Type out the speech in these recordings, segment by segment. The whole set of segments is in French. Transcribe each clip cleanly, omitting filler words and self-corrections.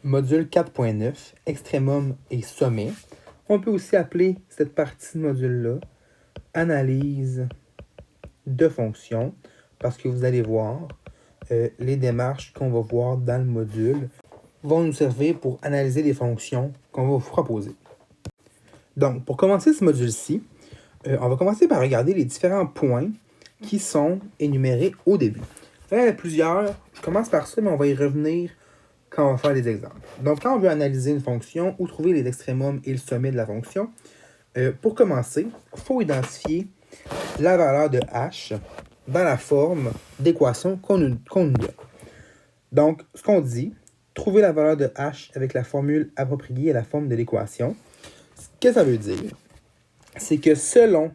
module 4.9, extrémum et sommet. On peut aussi appeler cette partie de module-là analyse de fonctions, parce que vous allez voir, les démarches qu'on va voir dans le module vont nous servir pour analyser les fonctions qu'on va vous proposer. Donc, pour commencer ce module-ci, on va commencer par regarder les différents points qui sont énumérés au début. Là, il y en a plusieurs. Je commence par ça, mais on va y revenir quand on va faire les exemples. Donc, quand on veut analyser une fonction ou trouver les extrémums et le sommet de la fonction, pour commencer, il faut identifier la valeur de h dans la forme d'équation qu'on nous donne. Donc, ce qu'on dit, trouver la valeur de h avec la formule appropriée à la forme de l'équation. Ce que ça veut dire, c'est que selon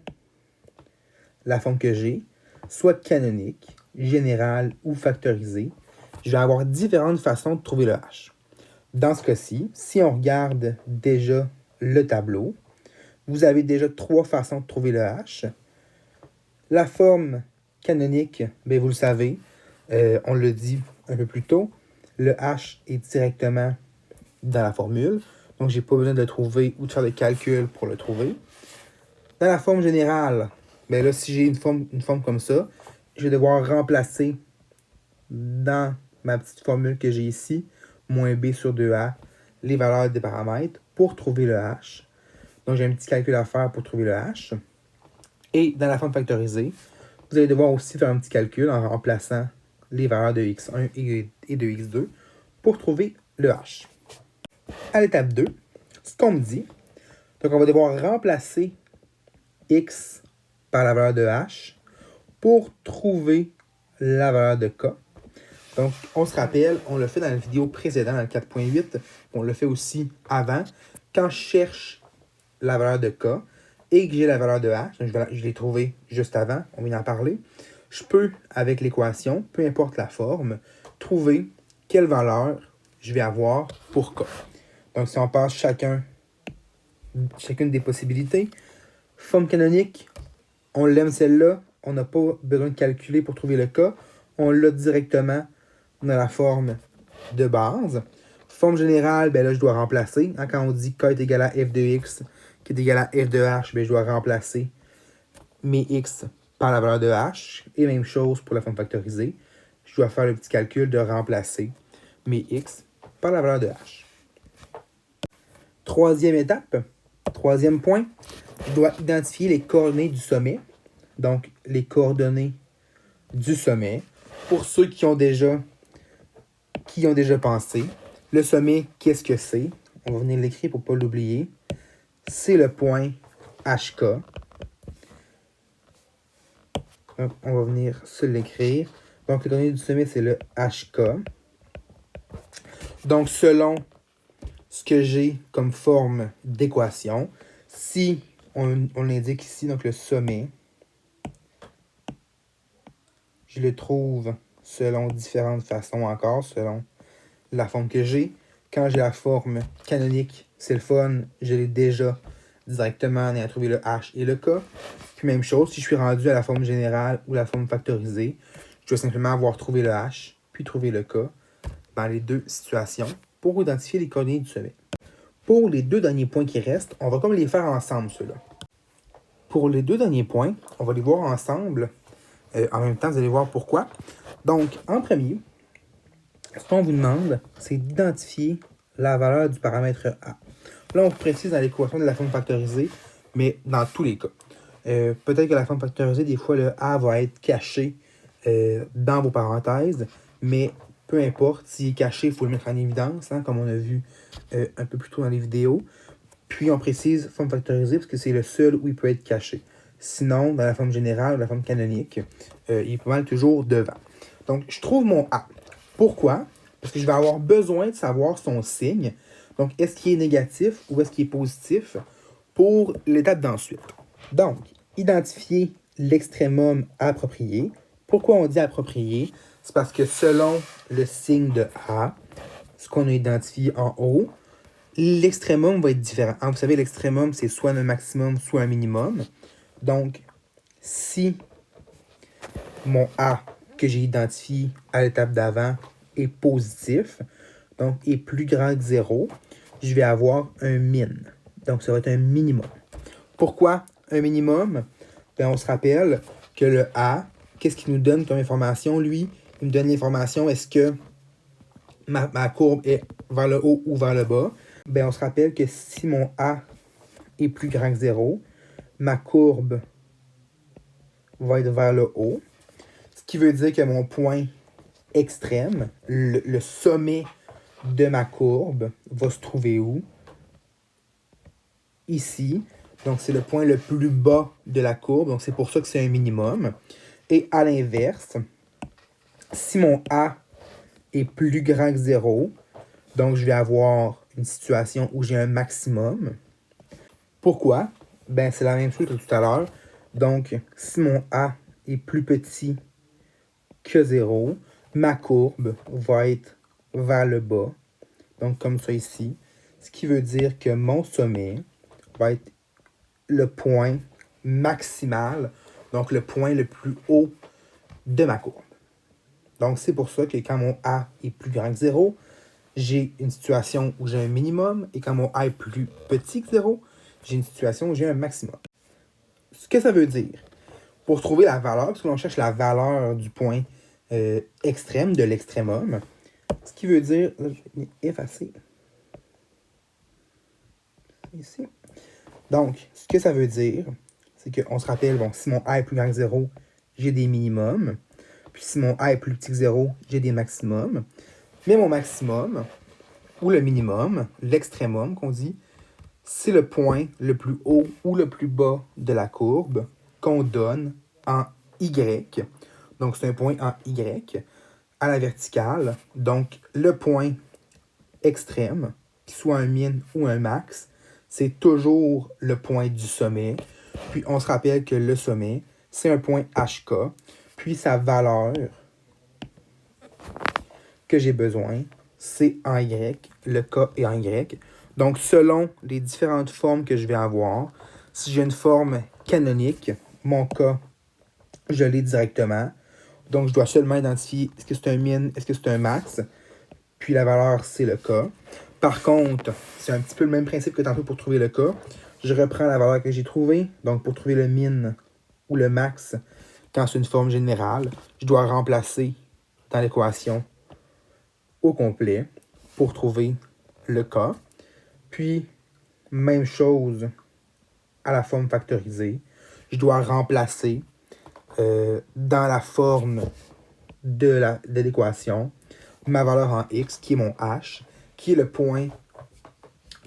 la forme que j'ai, soit canonique, générale ou factorisée, je vais avoir différentes façons de trouver le h. Dans ce cas-ci, si on regarde déjà le tableau, vous avez déjà 3 façons de trouver le h. La forme canonique, bien, vous le savez, on le dit un peu plus tôt, le h est directement dans la formule, donc je n'ai pas besoin de le trouver ou de faire des calculs pour le trouver. Dans la forme générale, bien là, si j'ai une forme comme ça, je vais devoir remplacer dans ma petite formule que j'ai ici, moins b sur 2a, les valeurs des paramètres pour trouver le h. Donc, j'ai un petit calcul à faire pour trouver le h. Et dans la forme factorisée, vous allez devoir aussi faire un petit calcul en remplaçant les valeurs de x1 et de x2 pour trouver le h. À l'étape 2, ce qu'on me dit, donc on va devoir remplacer x par la valeur de h pour trouver la valeur de k. Donc, on se rappelle, on l'a fait dans la vidéo précédente, dans le 4.8, on l'a fait aussi avant. Quand je cherche la valeur de k et que j'ai la valeur de h, donc je l'ai trouvé juste avant, on vient d'en parler, je peux, avec l'équation, peu importe la forme, trouver quelle valeur je vais avoir pour k. Donc, si on passe chacune des possibilités, forme canonique, on l'aime celle-là, on n'a pas besoin de calculer pour trouver le k, on l'a directement dans la forme de base. Forme générale, ben là, je dois remplacer. Hein, quand on dit k est égal à f de x, qui est égal à f de h, ben je dois remplacer mes x par la valeur de h. Et même chose pour la forme factorisée. Je dois faire le petit calcul de remplacer mes x par la valeur de h. Troisième étape, troisième point, je dois identifier les coordonnées du sommet. Donc, les coordonnées du sommet. Pour ceux qui ont déjà pensé, le sommet, qu'est-ce que c'est? On va venir l'écrire pour ne pas l'oublier. C'est le point HK. Donc, on va venir se l'écrire. Donc, les coordonnées du sommet, c'est le HK. Donc, selon ce que j'ai comme forme d'équation, si on l'indique ici, donc le sommet, je le trouve selon différentes façons encore, selon la forme que j'ai. Quand j'ai la forme canonique, c'est le fun, je l'ai déjà directement à trouver le h et le k. Puis même chose, si je suis rendu à la forme générale ou la forme factorisée, je dois simplement avoir trouvé le h, puis trouver le k dans les deux situations pour identifier les coordonnées du sommet. Pour les deux derniers points qui restent, on va comme les faire ensemble, ceux-là. Pour les deux derniers points, on va les voir ensemble. En même temps, vous allez voir pourquoi. Donc, en premier, ce qu'on vous demande, c'est d'identifier la valeur du paramètre A. Là, on précise dans l'équation de la forme factorisée, mais dans tous les cas. Peut-être que la forme factorisée, des fois, le A va être caché dans vos parenthèses, mais peu importe, s'il est caché, il faut le mettre en évidence, hein, comme on a vu un peu plus tôt dans les vidéos. Puis, on précise forme factorisée parce que c'est le seul où il peut être caché. Sinon, dans la forme générale ou la forme canonique, il est pas mal toujours devant. Donc, je trouve mon A. Pourquoi? Parce que je vais avoir besoin de savoir son signe. Donc, est-ce qu'il est négatif ou est-ce qu'il est positif pour l'étape d'ensuite. Donc, identifier l'extrémum approprié. Pourquoi on dit approprié? C'est parce que selon le signe de A, ce qu'on a identifié en haut, l'extrémum va être différent. Vous savez, l'extrémum, c'est soit un maximum, soit un minimum. Donc, si mon A que j'ai identifié à l'étape d'avant est positif, donc est plus grand que 0, je vais avoir un min. Donc, ça va être un minimum. Pourquoi un minimum? Ben, on se rappelle que le A, qu'est-ce qu'il nous donne comme information, lui? Il me donne l'information, est-ce que ma courbe est vers le haut ou vers le bas? Ben, on se rappelle que si mon A est plus grand que 0, ma courbe va être vers le haut. Ce qui veut dire que mon point extrême, le sommet de ma courbe, va se trouver où? Ici. Donc, c'est le point le plus bas de la courbe. Donc, c'est pour ça que c'est un minimum. Et à l'inverse, si mon A est plus grand que 0, donc je vais avoir une situation où j'ai un maximum. Pourquoi? Ben, c'est la même chose que tout à l'heure. Donc, si mon A est plus petit que 0, ma courbe va être vers le bas. Donc, comme ça ici. Ce qui veut dire que mon sommet va être le point maximal, donc le point le plus haut de ma courbe. Donc, c'est pour ça que quand mon A est plus grand que 0, j'ai une situation où j'ai un minimum, et quand mon A est plus petit que 0, j'ai une situation où j'ai un maximum. Ce que ça veut dire, pour trouver la valeur, parce que l'on cherche la valeur du point extrême, de l'extrémum, ce qui veut dire, là, je vais effacer ici. Donc, ce que ça veut dire, c'est qu'on se rappelle, bon, si mon A est plus grand que 0, j'ai des minimums. Puis si mon A est plus petit que 0, j'ai des maximums. Mais mon maximum, ou le minimum, l'extrémum qu'on dit, c'est le point le plus haut ou le plus bas de la courbe qu'on donne en Y. Donc, c'est un point en Y à la verticale. Donc, le point extrême, qu'il soit un min ou un max, c'est toujours le point du sommet. Puis, on se rappelle que le sommet, c'est un point HK. Puis, sa valeur que j'ai besoin, c'est en Y. Le K est en Y. Donc, selon les différentes formes que je vais avoir, si j'ai une forme canonique, mon K, je l'ai directement. Donc, je dois seulement identifier est-ce que c'est un min, est-ce que c'est un max. Puis, la valeur, c'est le K. Par contre, c'est un petit peu le même principe que tantôt pour trouver le K. Je reprends la valeur que j'ai trouvée. Donc, pour trouver le min ou le max, quand c'est une forme générale, je dois remplacer dans l'équation au complet pour trouver le K. Puis, même chose à la forme factorisée. Je dois remplacer dans la forme de l'équation ma valeur en x, qui est mon h, qui est le point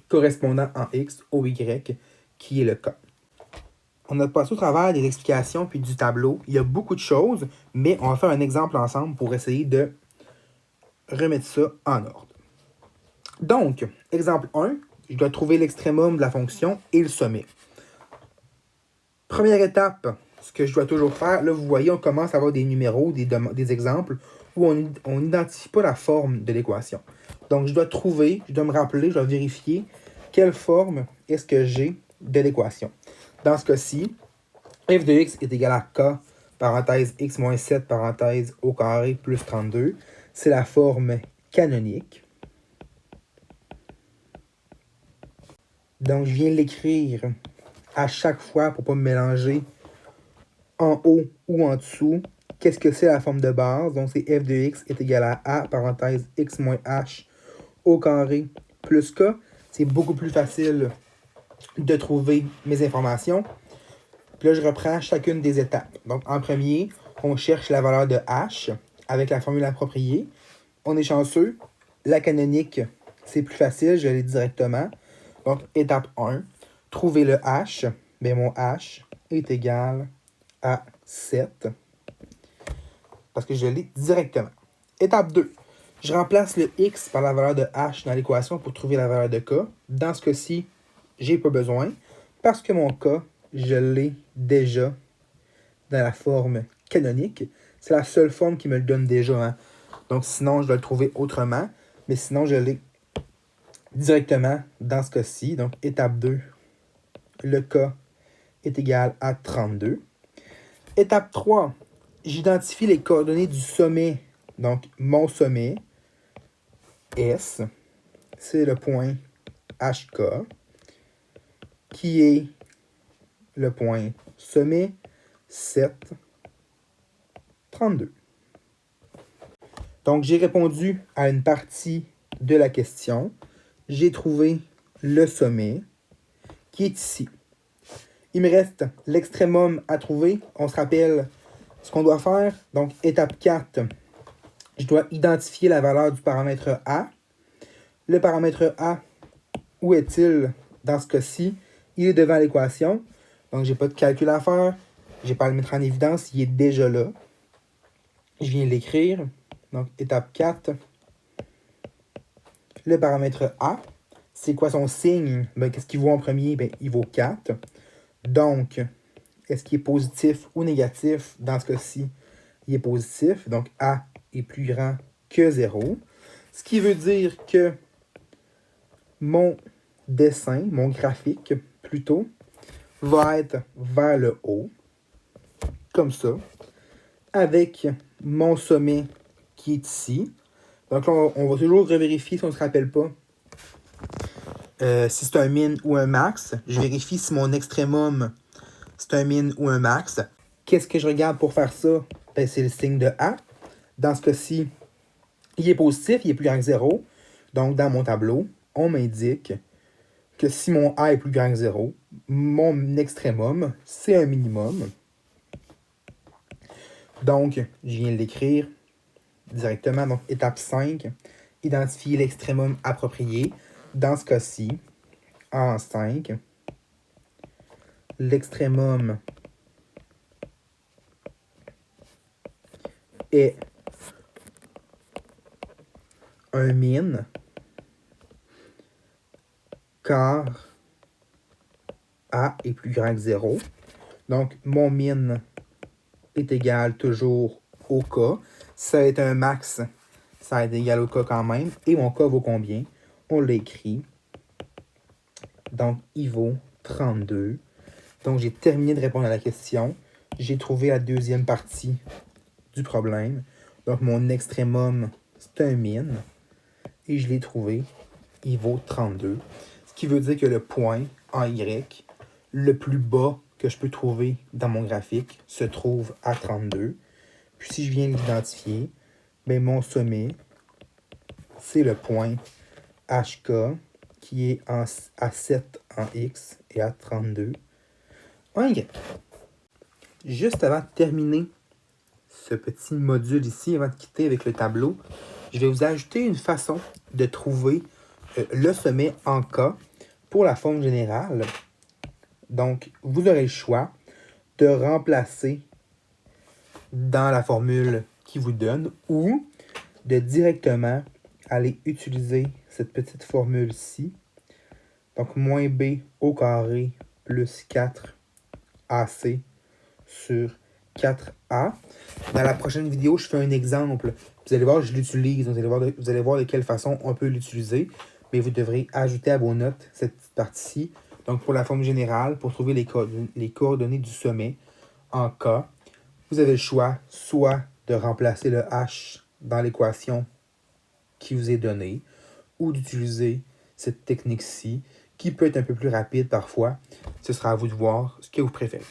correspondant en x au y, qui est le k. On a passé au travers des explications puis du tableau. Il y a beaucoup de choses, mais on va faire un exemple ensemble pour essayer de remettre ça en ordre. Donc, exemple 1, je dois trouver l'extrémum de la fonction et le sommet. Première étape, ce que je dois toujours faire, là vous voyez, on commence à avoir des numéros, des exemples où on n'identifie pas la forme de l'équation. Donc, je dois me rappeler, je dois vérifier quelle forme est-ce que j'ai de l'équation. Dans ce cas-ci, f de x est égal à k, parenthèse x moins 7, parenthèse au carré plus 32. C'est la forme canonique. Donc, je viens l'écrire à chaque fois pour ne pas me mélanger en haut ou en dessous. Qu'est-ce que c'est la forme de base? Donc, c'est f de x est égal à a, parenthèse x moins h au carré plus k. C'est beaucoup plus facile de trouver mes informations. Puis là, je reprends chacune des étapes. Donc, en premier, on cherche la valeur de h avec la formule appropriée. On est chanceux. La canonique, c'est plus facile, je l'ai directement. Donc, étape 1, trouver le h. Bien, mon h est égal à 7. Parce que je l'ai directement. Étape 2, je remplace le x par la valeur de h dans l'équation pour trouver la valeur de k. Dans ce cas-ci, j'ai pas besoin parce que mon k, je l'ai déjà dans la forme canonique. C'est la seule forme qui me le donne déjà. Hein. Donc, sinon, je dois le trouver autrement. Mais sinon, je l'ai directement dans ce cas-ci. Donc, étape 2, le k est égal à 32. Étape 3, j'identifie les coordonnées du sommet. Donc, mon sommet S, c'est le point HK, qui est le point sommet 7, 32. Donc, j'ai répondu à une partie de la question. J'ai trouvé le sommet qui est ici. Il me reste l'extrémum à trouver. On se rappelle ce qu'on doit faire. Donc, étape 4, je dois identifier la valeur du paramètre A. Le paramètre A, où est-il dans ce cas-ci? Il est devant l'équation. Donc, je n'ai pas de calcul à faire. Je n'ai pas à le mettre en évidence. Il est déjà là. Je viens de l'écrire. Donc, étape 4. Le paramètre A, c'est quoi son signe? Ben, qu'est-ce qu'il vaut en premier? Ben, il vaut 4. Donc, est-ce qu'il est positif ou négatif? Dans ce cas-ci, il est positif. Donc, A est plus grand que 0. Ce qui veut dire que mon dessin, mon graphique plutôt, va être vers le haut, comme ça, avec mon sommet qui est ici. Donc là, on va toujours revérifier si on ne se rappelle pas si c'est un min ou un max. Je vérifie si mon extrémum, c'est un min ou un max. Qu'est-ce que je regarde pour faire ça? Ben, c'est le signe de A. Dans ce cas-ci, il est positif, il est plus grand que 0. Donc, dans mon tableau, on m'indique que si mon A est plus grand que 0, mon extrémum, c'est un minimum. Donc, je viens de l'écrire directement. Donc, étape 5, identifier l'extrémum approprié. Dans ce cas-ci, en 5, l'extrémum est un min, car A est plus grand que 0. Donc, mon min est égal toujours au K. Si ça va être un max, ça va être égal au K quand même. Et mon K vaut combien? On l'écrit. Donc, il vaut 32. Donc, j'ai terminé de répondre à la question. J'ai trouvé la deuxième partie du problème. Donc, mon extrémum, c'est un min. Et je l'ai trouvé. Il vaut 32. Ce qui veut dire que le point en Y, le plus bas que je peux trouver dans mon graphique, se trouve à 32. Puis si je viens l'identifier, ben mon sommet, c'est le point HK qui est à 7 en X et à 32 en Y. Juste avant de terminer ce petit module ici, avant de quitter avec le tableau, je vais vous ajouter une façon de trouver le sommet en K pour la forme générale. Donc, vous aurez le choix de remplacer dans la formule qui vous donne ou de directement aller utiliser cette petite formule-ci. Donc, moins b au carré plus 4ac sur 4a. Dans la prochaine vidéo, je fais un exemple. Vous allez voir, je l'utilise. Vous allez voir de quelle façon on peut l'utiliser. Mais vous devrez ajouter à vos notes cette petite partie-ci. Donc, pour la forme générale, pour trouver les coordonnées du sommet en K, vous avez le choix soit de remplacer le h dans l'équation qui vous est donnée ou d'utiliser cette technique-ci qui peut être un peu plus rapide parfois. Ce sera à vous de voir ce que vous préférez.